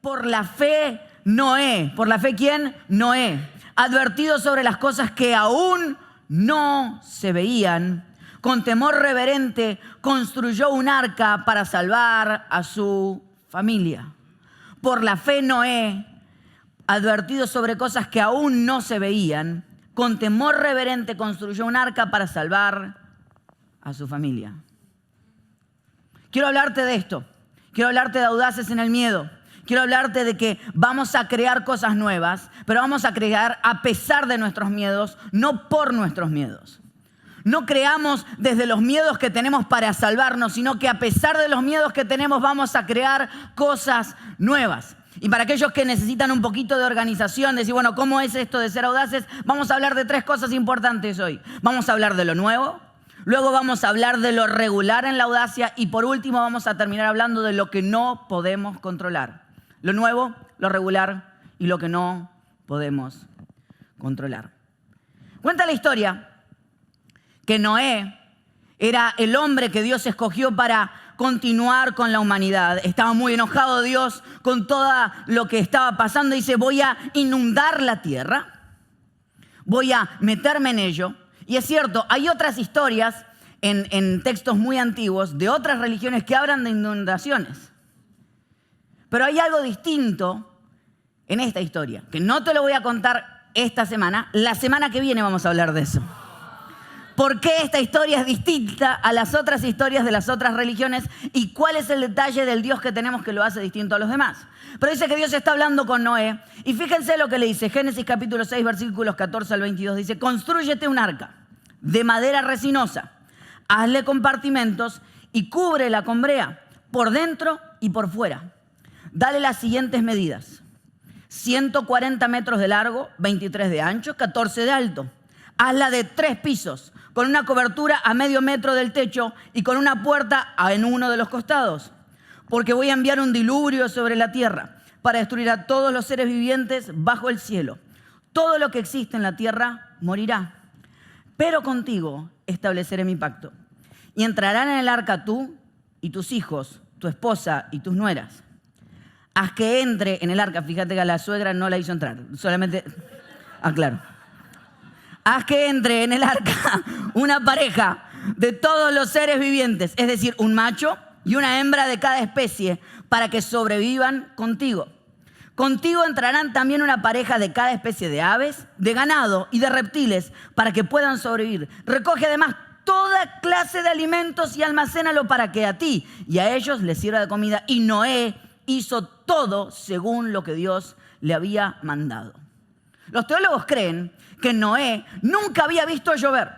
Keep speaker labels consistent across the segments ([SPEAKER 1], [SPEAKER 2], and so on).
[SPEAKER 1] Por la fe, Noé. ¿Por la fe quién? Noé. Advertido sobre las cosas que aún no se veían, con temor reverente construyó un arca para salvar a su familia. Por la fe, Noé, advertido sobre cosas que aún no se veían, con temor reverente construyó un arca para salvar a su familia. Quiero hablarte de esto. Quiero hablarte de audaces en el miedo. Quiero hablarte de que vamos a crear cosas nuevas, pero vamos a crear a pesar de nuestros miedos, no por nuestros miedos. No creamos desde los miedos que tenemos para salvarnos, sino que a pesar de los miedos que tenemos vamos a crear cosas nuevas. Y para aquellos que necesitan un poquito de organización, decir, bueno, ¿cómo es esto de ser audaces? Vamos a hablar de 3 cosas importantes hoy. Vamos a hablar de lo nuevo, luego vamos a hablar de lo regular en la audacia y por último vamos a terminar hablando de lo que no podemos controlar. Lo nuevo, lo regular y lo que no podemos controlar. Cuenta la historia que Noé era el hombre que Dios escogió para continuar con la humanidad. Estaba muy enojado Dios con todo lo que estaba pasando. Dice, voy a inundar la tierra, voy a meterme en ello. Y es cierto, hay otras historias en textos muy antiguos de otras religiones que hablan de inundaciones. Pero hay algo distinto en esta historia, que no te lo voy a contar esta semana. La semana que viene vamos a hablar de eso. ¿Por qué esta historia es distinta a las otras historias de las otras religiones? ¿Y cuál es el detalle del Dios que tenemos que lo hace distinto a los demás? Pero dice que Dios está hablando con Noé. Y fíjense lo que le dice. Génesis capítulo 6, versículos 14 al 22. Dice, constrúyete un arca de madera resinosa. Hazle compartimentos y cúbrela con brea, por dentro y por fuera. Dale las siguientes medidas. 140 metros de largo, 23 de ancho, 14 de alto. Hazla de 3 pisos, con una cobertura a medio metro del techo y con una puerta en uno de los costados. Porque voy a enviar un diluvio sobre la tierra para destruir a todos los seres vivientes bajo el cielo. Todo lo que existe en la tierra morirá. Pero contigo estableceré mi pacto. Y entrarán en el arca tú y tus hijos, tu esposa y tus nueras. Haz que entre en el arca. Fíjate que a la suegra no la hizo entrar. Solamente aclaro. Haz que entre en el arca una pareja de todos los seres vivientes, es decir, un macho y una hembra de cada especie, para que sobrevivan contigo. Contigo entrarán también una pareja de cada especie de aves, de ganado y de reptiles, para que puedan sobrevivir. Recoge además toda clase de alimentos y almacénalo para que a ti y a ellos les sirva de comida. Y Noé hizo todo según lo que Dios le había mandado. Los teólogos creen que Noé nunca había visto llover.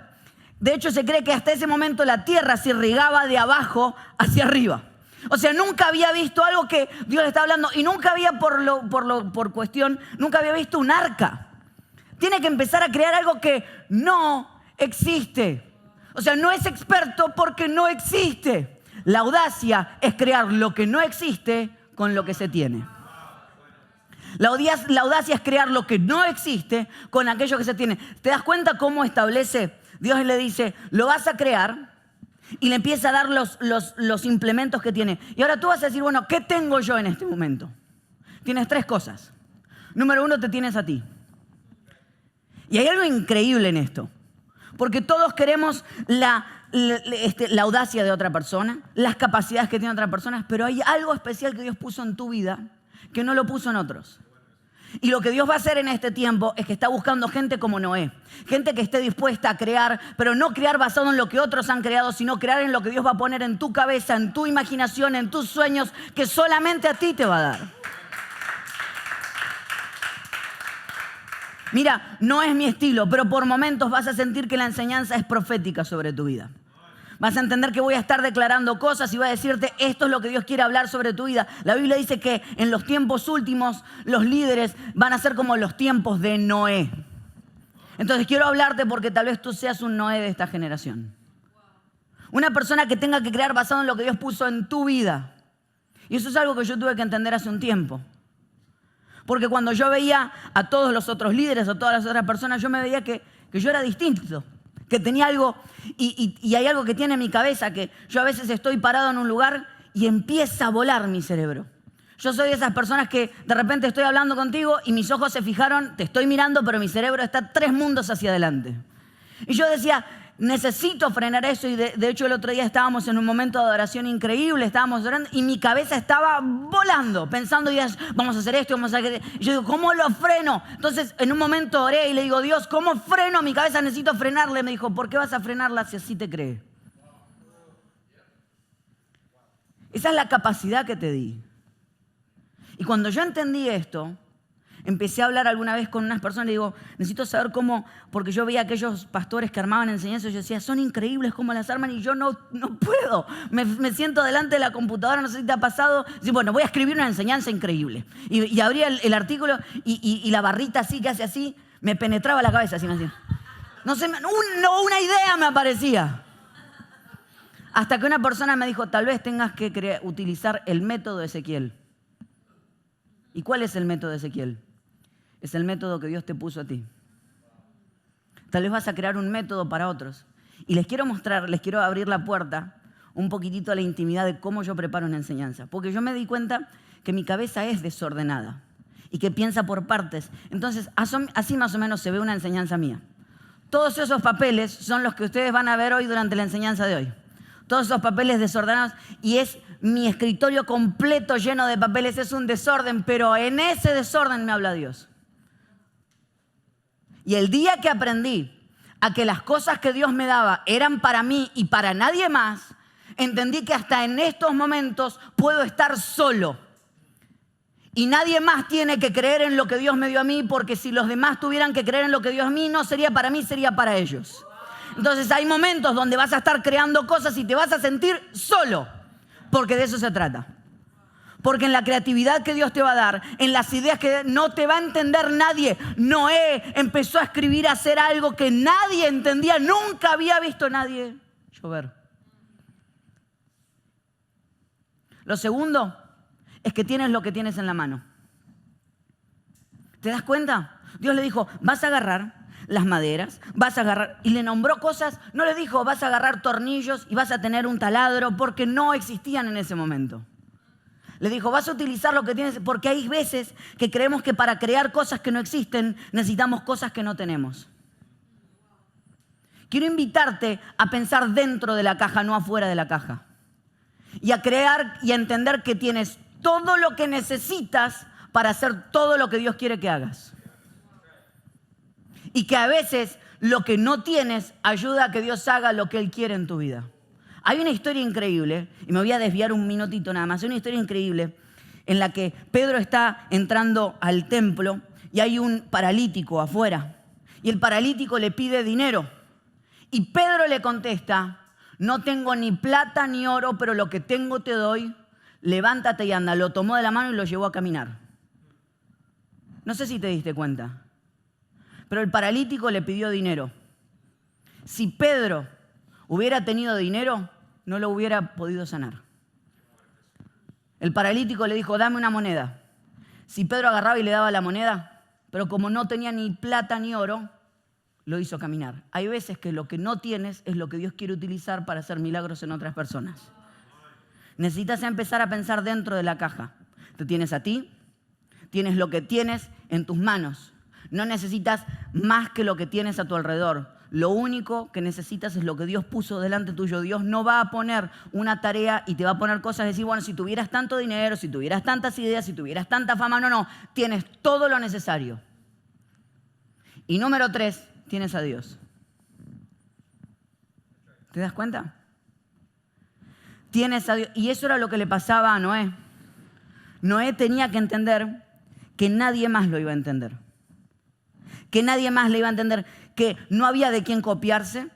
[SPEAKER 1] De hecho, se cree que hasta ese momento la tierra se irrigaba de abajo hacia arriba. O sea, nunca había visto algo que Dios le está hablando y nunca había nunca había visto un arca. Tiene que empezar a crear algo que no existe. O sea, no es experto porque no existe. La audacia es crear lo que no existe con lo que se tiene. La audacia es crear lo que no existe con aquello que se tiene. ¿Te das cuenta cómo establece? Dios le dice, lo vas a crear y le empieza a dar los implementos que tiene. Y ahora tú vas a decir, bueno, ¿qué tengo yo en este momento? Tienes 3 cosas. Número 1, te tienes a ti. Y hay algo increíble en esto. Porque todos queremos la audacia de otra persona, las capacidades que tiene otra persona, pero hay algo especial que Dios puso en tu vida que no lo puso en otros. Y lo que Dios va a hacer en este tiempo es que está buscando gente como Noé. Gente que esté dispuesta a crear, pero no crear basado en lo que otros han creado, sino crear en lo que Dios va a poner en tu cabeza, en tu imaginación, en tus sueños, que solamente a ti te va a dar. Mira, no es mi estilo, pero por momentos vas a sentir que la enseñanza es profética sobre tu vida. Vas a entender que voy a estar declarando cosas y voy a decirte, esto es lo que Dios quiere hablar sobre tu vida. La Biblia dice que en los tiempos últimos los líderes van a ser como los tiempos de Noé. Entonces quiero hablarte porque tal vez tú seas un Noé de esta generación. Una persona que tenga que crear basado en lo que Dios puso en tu vida. Y eso es algo que yo tuve que entender hace un tiempo. Porque cuando yo veía a todos los otros líderes o todas las otras personas, yo me veía que yo era distinto. Que tenía algo, y hay algo que tiene en mi cabeza, que yo a veces estoy parado en un lugar y empieza a volar mi cerebro. Yo soy de esas personas que de repente estoy hablando contigo y mis ojos se fijaron, te estoy mirando, pero mi cerebro está 3 mundos hacia adelante. Y yo decía, necesito frenar eso. Y de hecho el otro día estábamos en un momento de adoración increíble, estábamos orando y mi cabeza estaba volando, pensando, vamos a hacer esto, vamos a hacer esto. Y yo digo, ¿cómo lo freno? Entonces en un momento oré y le digo, Dios, ¿cómo freno mi cabeza? Necesito frenarle. Me dijo, ¿por qué vas a frenarla si así te cree? Esa es la capacidad que te di. Y cuando yo entendí esto, empecé a hablar alguna vez con unas personas y digo, necesito saber cómo, porque yo veía a aquellos pastores que armaban enseñanzas y yo decía, son increíbles cómo las arman y yo no puedo. Me siento delante de la computadora, no sé si te ha pasado, y bueno, voy a escribir una enseñanza increíble. Y abría el artículo y la barrita así, que hace así, me penetraba la cabeza así, me hacía. No sé, una idea me aparecía. Hasta que una persona me dijo, tal vez tengas que utilizar el método de Ezequiel. ¿Y cuál es el método de Ezequiel? Es el método que Dios te puso a ti. Tal vez vas a crear un método para otros. Y les quiero mostrar, les quiero abrir la puerta un poquitito a la intimidad de cómo yo preparo una enseñanza. Porque yo me di cuenta que mi cabeza es desordenada y que piensa por partes. Entonces, así más o menos se ve una enseñanza mía. Todos esos papeles son los que ustedes van a ver hoy durante la enseñanza de hoy. Todos esos papeles desordenados y es mi escritorio completo lleno de papeles, es un desorden, pero en ese desorden me habla Dios. Y el día que aprendí a que las cosas que Dios me daba eran para mí y para nadie más, entendí que hasta en estos momentos puedo estar solo. Y nadie más tiene que creer en lo que Dios me dio a mí, porque si los demás tuvieran que creer en lo que Dios a mí, no sería para mí, sería para ellos. Entonces hay momentos donde vas a estar creando cosas y te vas a sentir solo, porque de eso se trata. Porque en la creatividad que Dios te va a dar, en las ideas que no te va a entender nadie. Noé empezó a escribir, a hacer algo que nadie entendía, nunca había visto a nadie llover. Lo segundo es que tienes lo que tienes en la mano. ¿Te das cuenta? Dios le dijo, vas a agarrar las maderas, vas a agarrar, y le nombró cosas, no le dijo vas a agarrar tornillos y vas a tener un taladro, porque no existían en ese momento. Le dijo, vas a utilizar lo que tienes, porque hay veces que creemos que para crear cosas que no existen, necesitamos cosas que no tenemos. Quiero invitarte a pensar dentro de la caja, no afuera de la caja. Y a crear y a entender que tienes todo lo que necesitas para hacer todo lo que Dios quiere que hagas. Y que a veces lo que no tienes ayuda a que Dios haga lo que Él quiere en tu vida. Hay una historia increíble, y me voy a desviar un minutito nada más, hay una historia increíble en la que Pedro está entrando al templo y hay un paralítico afuera. Y el paralítico le pide dinero. Y Pedro le contesta, no tengo ni plata ni oro, pero lo que tengo te doy, levántate y anda. Lo tomó de la mano y lo llevó a caminar. No sé si te diste cuenta. Pero el paralítico le pidió dinero. Si Pedro hubiera tenido dinero, no lo hubiera podido sanar. El paralítico le dijo, dame una moneda. Si Pedro agarraba y le daba la moneda, pero como no tenía ni plata ni oro, lo hizo caminar. Hay veces que lo que no tienes es lo que Dios quiere utilizar para hacer milagros en otras personas. Necesitas empezar a pensar dentro de la caja. Te tienes a ti, tienes lo que tienes en tus manos. No necesitas más que lo que tienes a tu alrededor. Lo único que necesitas es lo que Dios puso delante tuyo. Dios no va a poner una tarea y te va a poner cosas, decir, bueno, si tuvieras tanto dinero, si tuvieras tantas ideas, si tuvieras tanta fama. No, tienes todo lo necesario. Y número 3, tienes a Dios. ¿Te das cuenta? Tienes a Dios. Y eso era lo que le pasaba a Noé. Noé tenía que entender que nadie más lo iba a entender. Que nadie más le iba a entender, que no había de quién copiarse,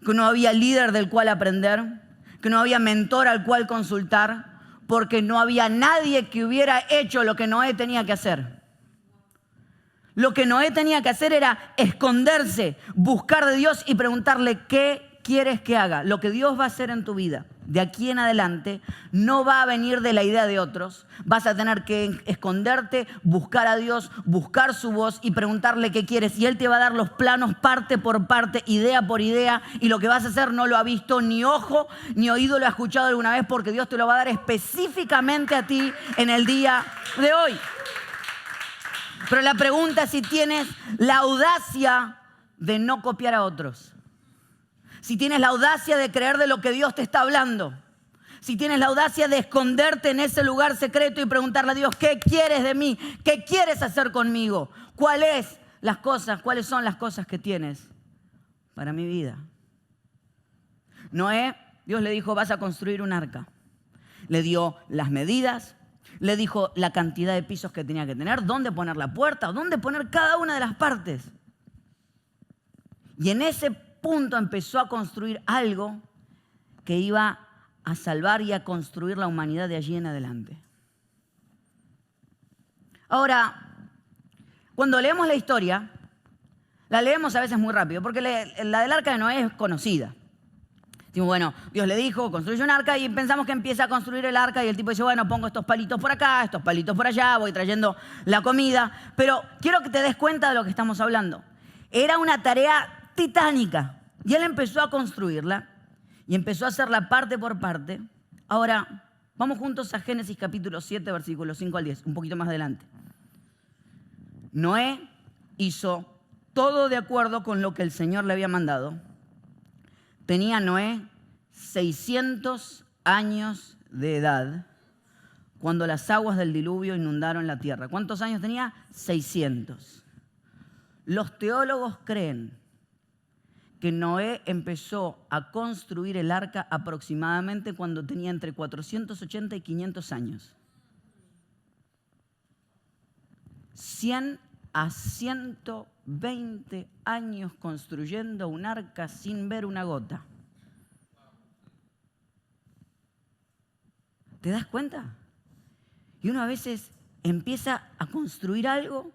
[SPEAKER 1] que no había líder del cual aprender, que no había mentor al cual consultar, porque no había nadie que hubiera hecho lo que Noé tenía que hacer. Lo que Noé tenía que hacer era esconderse, buscar de Dios y preguntarle, ¿qué quieres que haga? Lo que Dios va a hacer en tu vida de aquí en adelante no va a venir de la idea de otros. Vas a tener que esconderte, buscar a Dios, buscar su voz y preguntarle qué quieres. Y Él te va a dar los planos parte por parte, idea por idea. Y lo que vas a hacer no lo ha visto ni ojo ni oído lo ha escuchado alguna vez, porque Dios te lo va a dar específicamente a ti en el día de hoy. Pero la pregunta es si tienes la audacia de no copiar a otros. Si tienes la audacia de creer de lo que Dios te está hablando. Si tienes la audacia de esconderte en ese lugar secreto y preguntarle a Dios, ¿qué quieres de mí? ¿Qué quieres hacer conmigo? ¿Cuáles son las cosas que tienes para mi vida? Noé, Dios le dijo, vas a construir un arca. Le dio las medidas, le dijo la cantidad de pisos que tenía que tener, dónde poner la puerta, dónde poner cada una de las partes. Y en ese punto empezó a construir algo que iba a salvar y a construir la humanidad de allí en adelante. Ahora, cuando leemos la historia, la leemos a veces muy rápido, porque la del arca de Noé es conocida. Decimos, bueno, Dios le dijo, construye un arca, y pensamos que empieza a construir el arca y el tipo dice, bueno, pongo estos palitos por acá, estos palitos por allá, voy trayendo la comida. Pero quiero que te des cuenta de lo que estamos hablando. Era una tarea titánica y él empezó a construirla y empezó a hacerla parte por parte. Ahora, vamos juntos a Génesis capítulo 7, versículos 5 al 10, un poquito más adelante. Noé hizo todo de acuerdo con lo que el Señor le había mandado. Tenía Noé 600 años de edad cuando las aguas del diluvio inundaron la tierra. ¿Cuántos años tenía? 600. Los teólogos creen que Noé empezó a construir el arca aproximadamente cuando tenía entre 480 y 500 años. 100 a 120 años construyendo un arca sin ver una gota. ¿Te das cuenta? Y uno a veces empieza a construir algo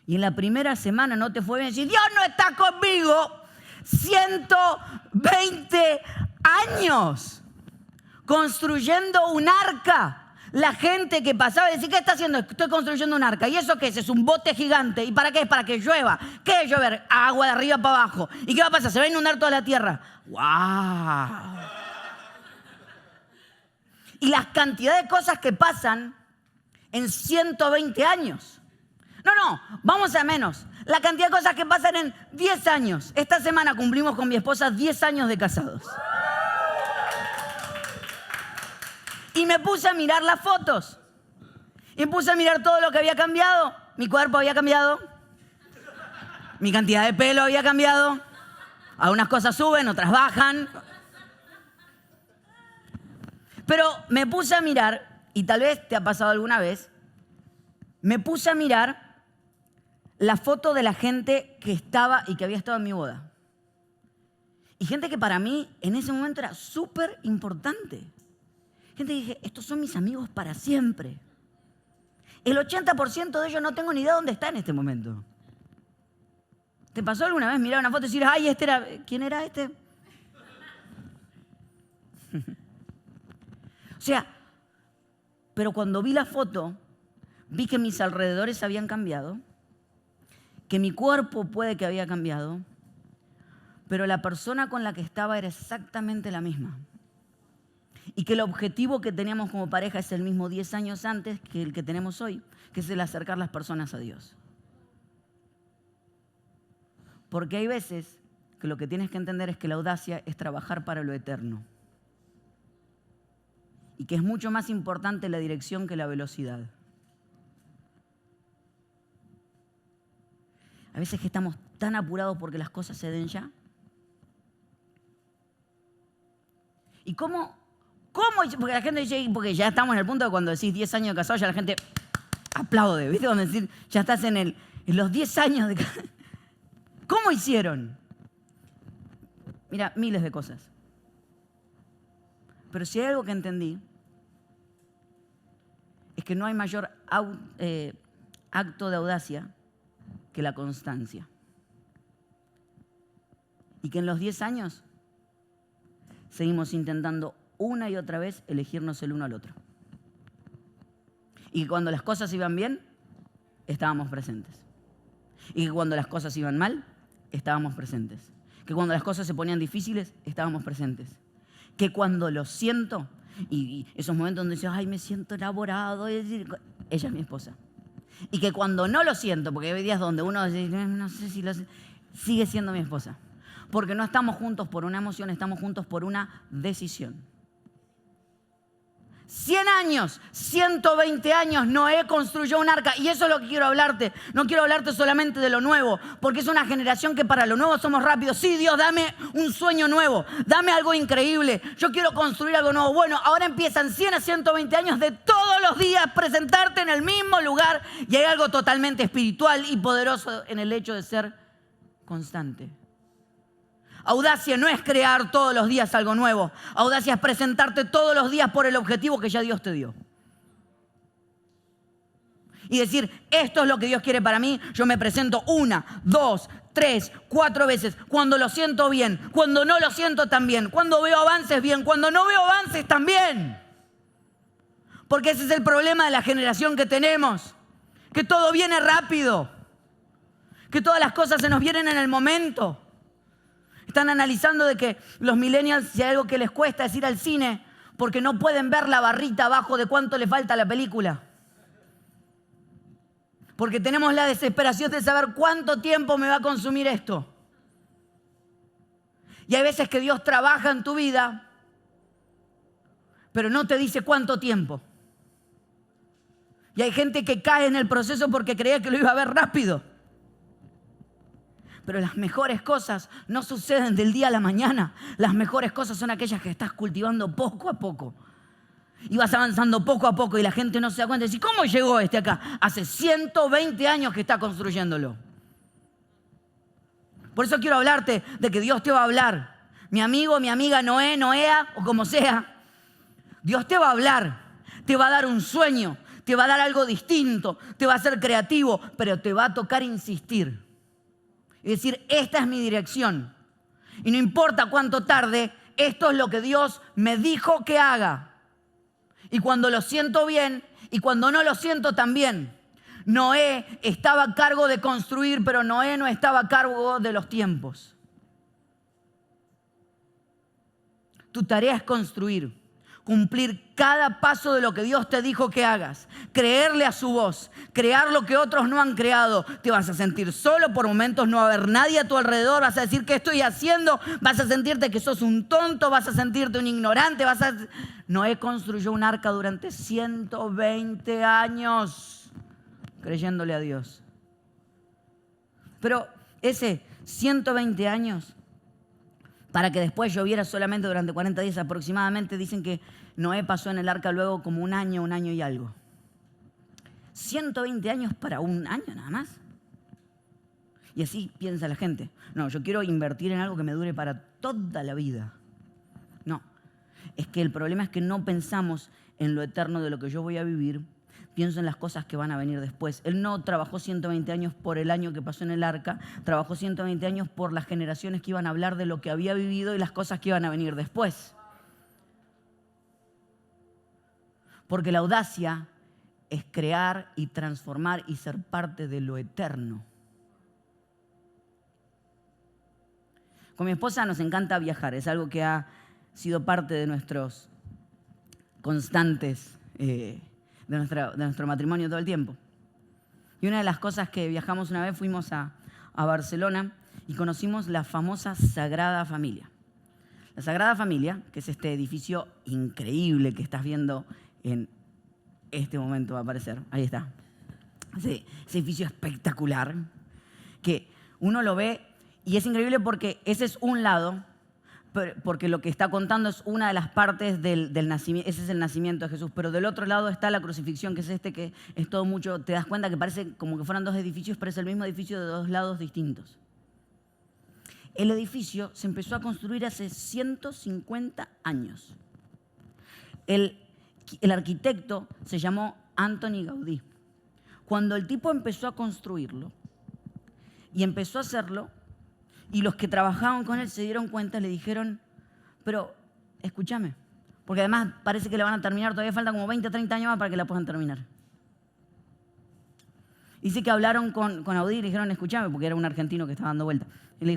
[SPEAKER 1] y en la primera semana no te fue bien. Y Dios no está conmigo. 120 años construyendo un arca. La gente que pasaba decía, ¿qué está haciendo? Estoy construyendo un arca. ¿Y eso qué es? Es un bote gigante. ¿Y para qué? Es para que llueva. ¿Qué es llover? Agua de arriba para abajo. ¿Y qué va a pasar? Se va a inundar toda la tierra. ¡Wow! Y las cantidades de cosas que pasan en 120 años. No, vamos a menos. La cantidad de cosas que pasan en 10 años. Esta semana cumplimos con mi esposa 10 años de casados. Y me puse a mirar las fotos. Y me puse a mirar todo lo que había cambiado. Mi cuerpo había cambiado. Mi cantidad de pelo había cambiado. Algunas cosas suben, otras bajan. Pero me puse a mirar, y tal vez te ha pasado alguna vez, me puse a mirar la foto de la gente que estaba y que había estado en mi boda. Y gente que para mí en ese momento era súper importante. Gente que dije, estos son mis amigos para siempre. El 80% de ellos no tengo ni idea de dónde está en este momento. ¿Te pasó alguna vez mirar una foto y decir, ay, este era, ¿quién era este? O sea, pero cuando vi la foto, vi que mis alrededores habían cambiado, que mi cuerpo puede que había cambiado, pero la persona con la que estaba era exactamente la misma. Y que el objetivo que teníamos como pareja es el mismo 10 años antes que el que tenemos hoy, que es el acercar las personas a Dios. Porque hay veces que lo que tienes que entender es que la audacia es trabajar para lo eterno. Y que es mucho más importante la dirección que la velocidad. A veces que estamos tan apurados porque las cosas se den ya. ¿Y cómo? Porque la gente dice, porque ya estamos en el punto de cuando decís 10 años de casado, ya la gente aplaude, ¿viste? Cuando decís, ya estás en los 10 años de casado. ¿Cómo hicieron? Mira, miles de cosas. Pero si hay algo que entendí, es que no hay mayor acto de audacia que la constancia. Y que en los 10 años seguimos intentando una y otra vez elegirnos el uno al otro. Y que cuando las cosas iban bien, estábamos presentes. Y que cuando las cosas iban mal, estábamos presentes. Que cuando las cosas se ponían difíciles, estábamos presentes. Que cuando lo siento, y esos momentos donde dices, ay, me siento enamorado, ella es mi esposa. Y que cuando no lo siento, porque hay días donde uno dice, no sé si lo siento, sigue siendo mi esposa. Porque no estamos juntos por una emoción, estamos juntos por una decisión. 100 años, 120 años, Noé construyó un arca. Y eso es lo que quiero hablarte. No quiero hablarte solamente de lo nuevo, porque es una generación que para lo nuevo somos rápidos. Sí, Dios, dame un sueño nuevo, dame algo increíble. Yo quiero construir algo nuevo. Bueno, ahora empiezan 100 a 120 años de todos los días presentarte en el mismo lugar. Y hay algo totalmente espiritual y poderoso en el hecho de ser constante. Audacia no es crear todos los días algo nuevo. Audacia es presentarte todos los días por el objetivo que ya Dios te dio. Y decir, esto es lo que Dios quiere para mí. Yo me presento 1, 2, 3, 4 veces. Cuando lo siento bien, cuando no lo siento tan bien, cuando veo avances bien, cuando no veo avances tan bien. Porque ese es el problema de la generación que tenemos. Que todo viene rápido. Que todas las cosas se nos vienen en el momento. Están analizando de que los millennials, si hay algo que les cuesta es ir al cine, porque no pueden ver la barrita abajo de cuánto le falta a la película. Porque tenemos la desesperación de saber cuánto tiempo me va a consumir esto. Y hay veces que Dios trabaja en tu vida, pero no te dice cuánto tiempo. Y hay gente que cae en el proceso porque creía que lo iba a ver rápido. Pero las mejores cosas no suceden del día a la mañana. Las mejores cosas son aquellas que estás cultivando poco a poco. Y vas avanzando poco a poco y la gente no se da cuenta. Y dice, ¿cómo llegó este acá? Hace 120 años que está construyéndolo. Por eso quiero hablarte de que Dios te va a hablar. Mi amigo, mi amiga, Noé, Noea o como sea. Dios te va a hablar. Te va a dar un sueño. Te va a dar algo distinto. Te va a hacer creativo. Pero te va a tocar insistir. Y decir, esta es mi dirección. Y no importa cuánto tarde, esto es lo que Dios me dijo que haga. Y cuando lo siento bien y cuando no lo siento también. Noé estaba a cargo de construir, pero Noé no estaba a cargo de los tiempos. Tu tarea es construir. Cumplir cada paso de lo que Dios te dijo que hagas. Creerle a su voz. Crear lo que otros no han creado. Te vas a sentir solo por momentos, no va a haber nadie a tu alrededor. Vas a decir, ¿qué estoy haciendo? Vas a sentirte que sos un tonto. Vas a sentirte un ignorante. Noé construyó un arca durante 120 años. Creyéndole a Dios. Pero ese 120 años... para que después lloviera solamente durante 40 días aproximadamente, dicen que Noé pasó en el arca luego como un año y algo. 120 años para un año nada más. Y así piensa la gente. No, yo quiero invertir en algo que me dure para toda la vida. No, es que el problema es que no pensamos en lo eterno de lo que yo voy a vivir. Pienso en las cosas que van a venir después. Él no trabajó 120 años por el año que pasó en el arca, trabajó 120 años por las generaciones que iban a hablar de lo que había vivido y las cosas que iban a venir después. Porque la audacia es crear y transformar y ser parte de lo eterno. Con mi esposa nos encanta viajar, es algo que ha sido parte de nuestros constantes de nuestro matrimonio todo el tiempo. Y una de las cosas que viajamos una vez, fuimos a Barcelona y conocimos la famosa Sagrada Familia. La Sagrada Familia, que es este edificio increíble que estás viendo en este momento, va a aparecer. Ahí está. Ese edificio espectacular que uno lo ve y es increíble porque ese es un lado, porque lo que está contando es una de las partes del nacimiento, ese es el nacimiento de Jesús, pero del otro lado está la crucifixión, que es que es todo mucho, te das cuenta que parece como que fueran dos edificios, pero es el mismo edificio de dos lados distintos. El edificio se empezó a construir hace 150 años. El arquitecto se llamó Antoni Gaudí. Cuando el tipo empezó a construirlo y empezó a hacerlo, y los que trabajaban con él se dieron cuenta, le dijeron, pero escúchame, porque además parece que la van a terminar, todavía faltan como 20 o 30 años más para que la puedan terminar. Dice que hablaron con Audí y le dijeron, escúchame, porque era un argentino que estaba dando vuelta. Y le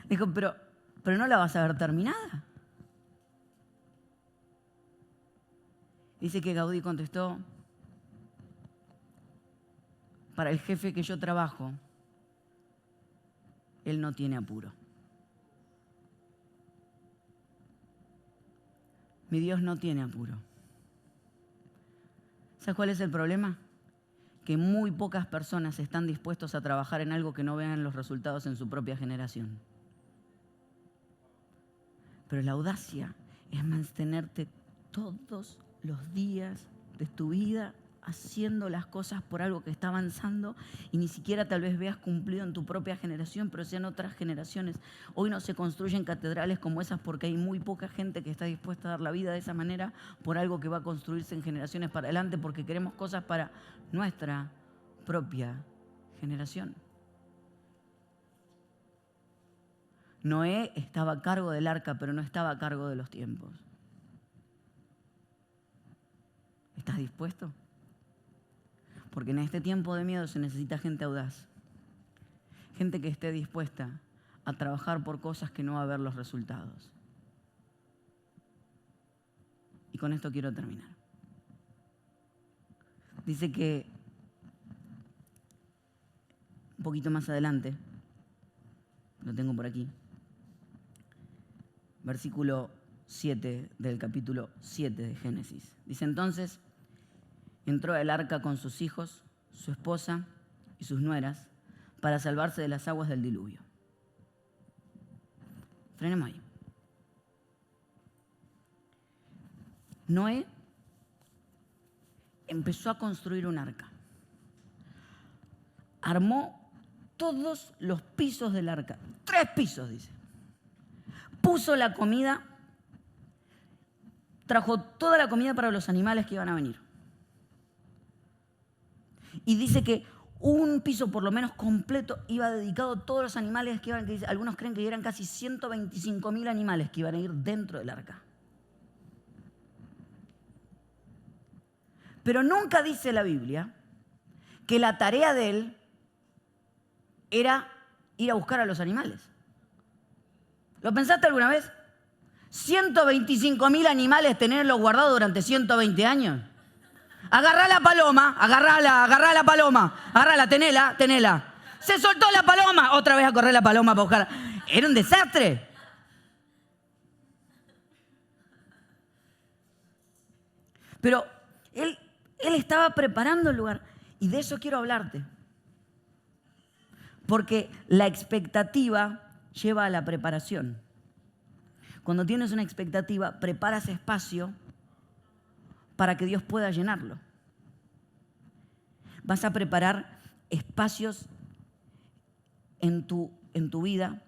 [SPEAKER 1] dijo, pero no la vas a ver terminada. Dice que Gaudí contestó, para el jefe que yo trabajo, él no tiene apuro. Mi Dios no tiene apuro. ¿Sabes cuál es el problema? Que muy pocas personas están dispuestos a trabajar en algo que no vean los resultados en su propia generación. Pero la audacia es mantenerte todos los días de tu vida haciendo las cosas por algo que está avanzando y ni siquiera tal vez veas cumplido en tu propia generación, pero sean otras generaciones. Hoy no se construyen catedrales como esas porque hay muy poca gente que está dispuesta a dar la vida de esa manera por algo que va a construirse en generaciones para adelante, porque queremos cosas para nuestra propia generación. Noé estaba a cargo del arca, pero no estaba a cargo de los tiempos. ¿Estás dispuesto? Porque en este tiempo de miedo se necesita gente audaz. Gente que esté dispuesta a trabajar por cosas que no va a ver los resultados. Y con esto quiero terminar. Dice que un poquito más adelante, lo tengo por aquí, versículo 7 del capítulo 7 de Génesis. Dice entonces, entró al arca con sus hijos, su esposa y sus nueras para salvarse de las aguas del diluvio. Frenemos ahí. Noé empezó a construir un arca. Armó todos los pisos del arca. 3 pisos, dice. Puso la comida, trajo toda la comida para los animales que iban a venir. Y dice que un piso por lo menos completo iba dedicado a todos los animales que iban, que algunos creen que eran casi 125.000 animales que iban a ir dentro del arca. Pero nunca dice la Biblia que la tarea de él era ir a buscar a los animales. ¿Lo pensaste alguna vez? 125.000 animales, tenerlos guardados durante 120 años. Agarrá la paloma, agarrá la paloma, agarrala, tenela. Se soltó la paloma, otra vez a correr la paloma para buscar. Era un desastre. Pero él estaba preparando el lugar y de eso quiero hablarte. Porque la expectativa lleva a la preparación. Cuando tienes una expectativa, preparas espacio para que Dios pueda llenarlo. Vas a preparar espacios en tu vida,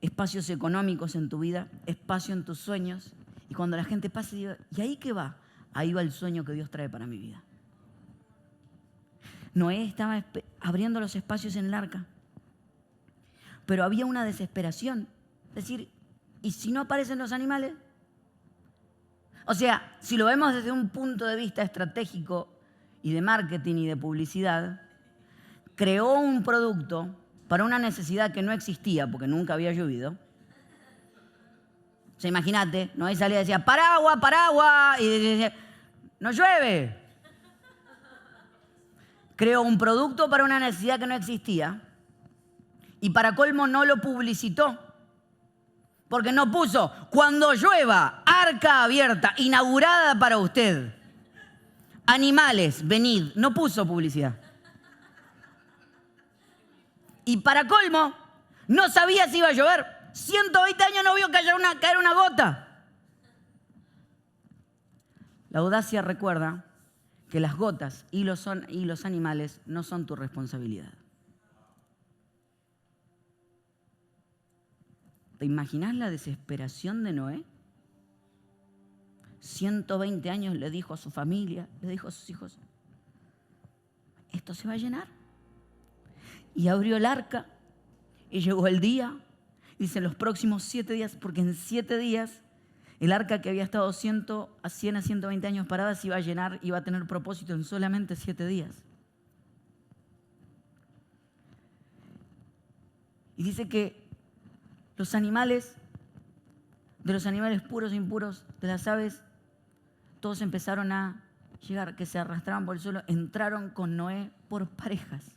[SPEAKER 1] espacios económicos en tu vida, espacio en tus sueños. Y cuando la gente pase y diga, ¿y ahí qué va? Ahí va el sueño que Dios trae para mi vida. Noé estaba abriendo los espacios en el arca, pero había una desesperación. Es decir, ¿y si no aparecen los animales? O sea, si lo vemos desde un punto de vista estratégico y de marketing y de publicidad, creó un producto para una necesidad que no existía porque nunca había llovido. O sea, imagínate, Noé salía y decía, paraguas, y decía, no llueve. Creó un producto para una necesidad que no existía y para colmo no lo publicitó. Porque no puso, cuando llueva, arca abierta, inaugurada para usted. Animales, venid. No puso publicidad. Y para colmo, no sabía si iba a llover. 120 años no vio caer una gota. La audacia recuerda que las gotas y los animales no son tu responsabilidad. ¿Te imaginas la desesperación de Noé? 120 años le dijo a su familia, le dijo a sus hijos, esto se va a llenar. Y abrió el arca y llegó el día Dice los próximos 7 días, porque en 7 días el arca que había estado 100 a 120 años parada se iba a llenar, iba a tener propósito en solamente 7 días. Y dice que los animales, de los animales puros e impuros, de las aves, todos empezaron a llegar, que se arrastraban por el suelo, entraron con Noé por parejas.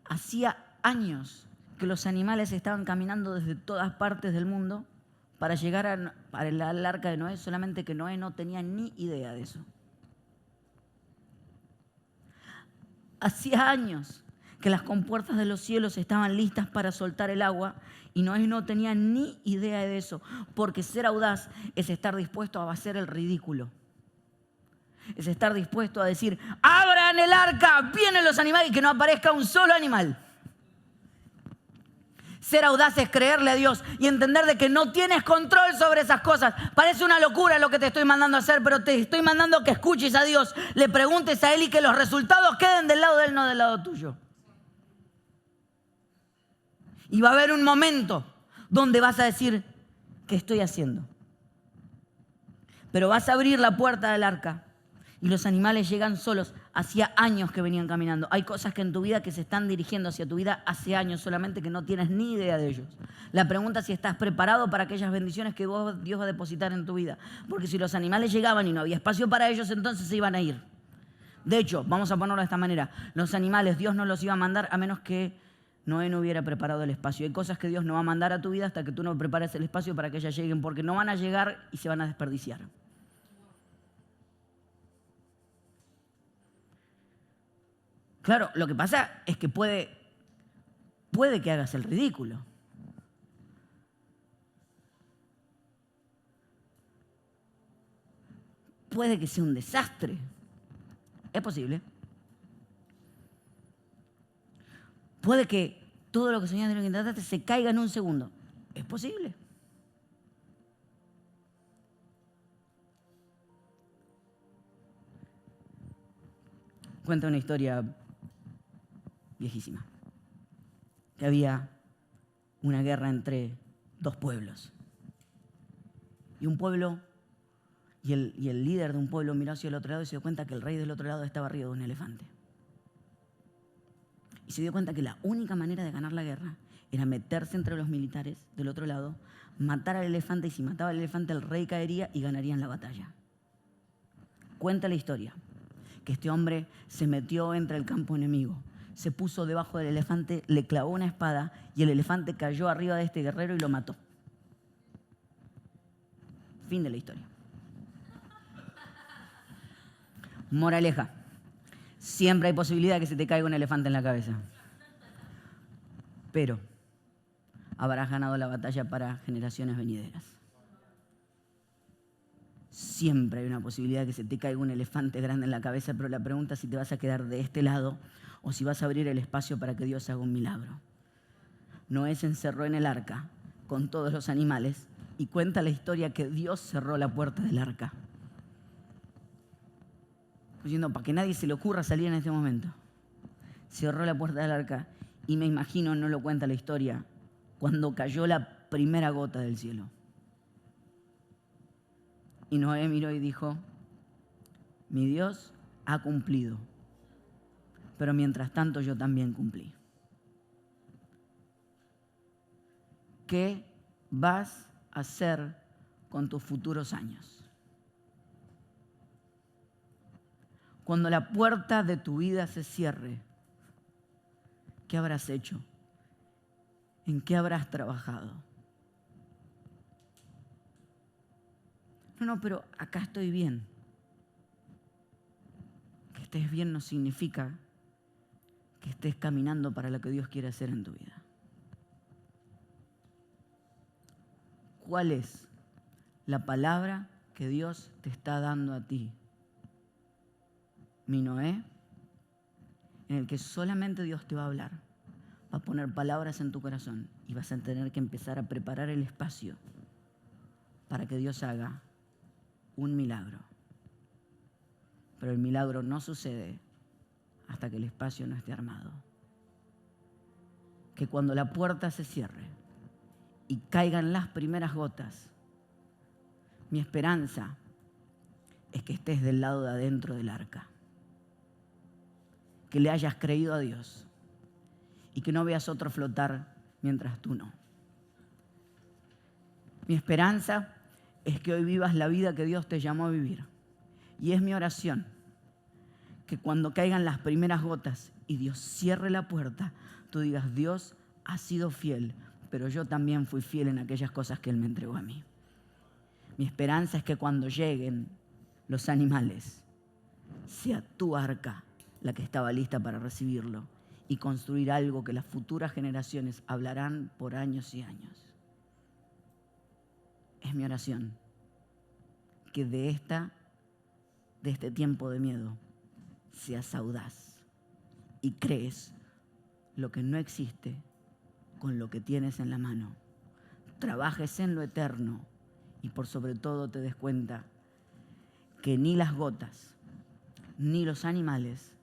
[SPEAKER 1] Hacía años que los animales estaban caminando desde todas partes del mundo para llegar al arca de Noé, solamente que Noé no tenía ni idea de eso. Hacía años que las compuertas de los cielos estaban listas para soltar el agua y Noé no tenía ni idea de eso, porque ser audaz es estar dispuesto a hacer el ridículo. Es estar dispuesto a decir, abran el arca, vienen los animales y que no aparezca un solo animal. Ser audaz es creerle a Dios y entender de que no tienes control sobre esas cosas. Parece una locura lo que te estoy mandando a hacer, pero te estoy mandando que escuches a Dios, le preguntes a Él y que los resultados queden del lado de Él, no del lado tuyo. Y va a haber un momento donde vas a decir, ¿qué estoy haciendo? Pero vas a abrir la puerta del arca y los animales llegan solos. Hacía años que venían caminando. Hay cosas que en tu vida que se están dirigiendo hacia tu vida hace años, solamente que no tienes ni idea de ellos. La pregunta es si estás preparado para aquellas bendiciones que Dios va a depositar en tu vida. Porque si los animales llegaban y no había espacio para ellos, entonces se iban a ir. De hecho, vamos a ponerlo de esta manera. Los animales Dios no los iba a mandar a menos que Noé no hubiera preparado el espacio. Hay cosas que Dios no va a mandar a tu vida hasta que tú no prepares el espacio para que ellas lleguen, porque no van a llegar y se van a desperdiciar. Claro, lo que pasa es que puede que hagas el ridículo. Puede que sea un desastre. Es posible. Puede que todo lo que soñaste y lo que intentaste se caiga en un segundo. Es posible. Cuenta una historia viejísima. Que había una guerra entre dos pueblos. Y un pueblo, y el líder de un pueblo miró hacia el otro lado y se dio cuenta que el rey del otro lado estaba arriba de un elefante. Y se dio cuenta que la única manera de ganar la guerra era meterse entre los militares del otro lado, matar al elefante, y si mataba al elefante el rey caería y ganarían la batalla. Cuenta la historia que este hombre se metió entre el campo enemigo, se puso debajo del elefante, le clavó una espada y el elefante cayó arriba de este guerrero y lo mató. Fin de la historia. Moraleja. Siempre hay posibilidad de que se te caiga un elefante en la cabeza. Pero habrás ganado la batalla para generaciones venideras. Siempre hay una posibilidad de que se te caiga un elefante grande en la cabeza, pero la pregunta es si te vas a quedar de este lado o si vas a abrir el espacio para que Dios haga un milagro. Noé se encerró en el arca con todos los animales y cuenta la historia que Dios cerró la puerta del arca. Diciendo, para que nadie se le ocurra salir en este momento. Cerró la puerta del arca y me imagino, no lo cuenta la historia, cuando cayó la primera gota del cielo. Y Noé miró y dijo, mi Dios ha cumplido, pero mientras tanto yo también cumplí. ¿Qué vas a hacer con tus futuros años? Cuando la puerta de tu vida se cierre, ¿qué habrás hecho? ¿En qué habrás trabajado? No, pero acá estoy bien. Que estés bien no significa que estés caminando para lo que Dios quiere hacer en tu vida. ¿Cuál es la palabra que Dios te está dando a ti? Mi Noé, en el que solamente Dios te va a hablar, va a poner palabras en tu corazón y vas a tener que empezar a preparar el espacio para que Dios haga un milagro. Pero el milagro no sucede hasta que el espacio no esté armado. que cuando la puerta se cierre y caigan las primeras gotas, mi esperanza es que estés del lado de adentro del arca, que le hayas creído a Dios y que no veas otro flotar mientras tú no. Mi esperanza es que hoy vivas la vida que Dios te llamó a vivir. Y es mi oración que cuando caigan las primeras gotas y Dios cierre la puerta, tú digas: Dios ha sido fiel, pero yo también fui fiel en aquellas cosas que Él me entregó a mí. Mi esperanza es que cuando lleguen los animales, sea tu arca la que estaba lista para recibirlo y construir algo que las futuras generaciones hablarán por años y años. Es mi oración que de este tiempo de miedo seas audaz y crees lo que no existe con lo que tienes en la mano. Trabajes en lo eterno y por sobre todo te des cuenta que ni las gotas ni los animales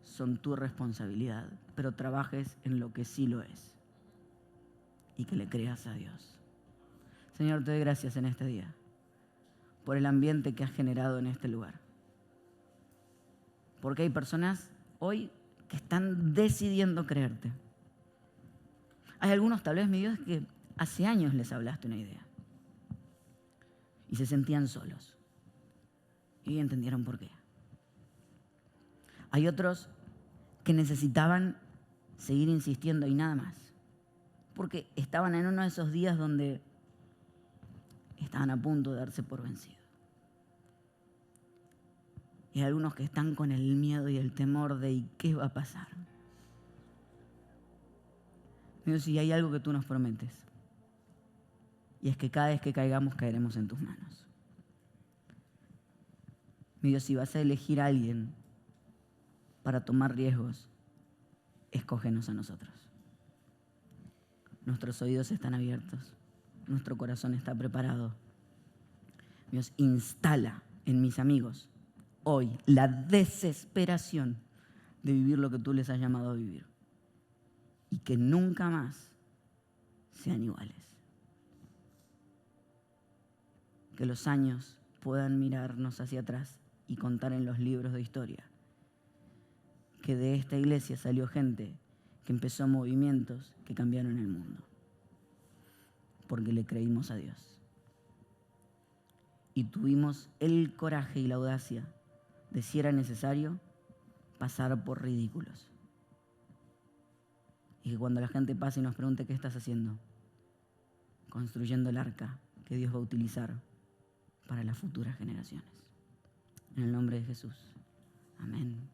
[SPEAKER 1] son tu responsabilidad, pero trabajes en lo que sí lo es y que le creas a Dios. Señor, te doy gracias en este día por el ambiente que has generado en este lugar. Porque hay personas hoy que están decidiendo creerte. Hay algunos, tal vez, mi Dios, que hace años les hablaste una idea y se sentían solos y entendieron por qué. Hay otros que necesitaban seguir insistiendo y nada más, porque estaban en uno de esos días donde estaban a punto de darse por vencidos. Y hay algunos que están con el miedo y el temor de ¿y qué va a pasar? Dios, si hay algo que tú nos prometes, y es que cada vez que caigamos, caeremos en tus manos. Mi Dios, si vas a elegir a alguien para tomar riesgos, escógenos a nosotros. Nuestros oídos están abiertos, nuestro corazón está preparado. Dios, instala en mis amigos hoy la desesperación de vivir lo que tú les has llamado a vivir y que nunca más sean iguales. Que los años puedan mirarnos hacia atrás y contar en los libros de historia que de esta iglesia salió gente que empezó movimientos que cambiaron el mundo porque le creímos a Dios y tuvimos el coraje y la audacia de, si era necesario, pasar por ridículos. Y que cuando la gente pase y nos pregunte ¿qué estás haciendo? Construyendo el arca que Dios va a utilizar para las futuras generaciones. En el nombre de Jesús. Amén.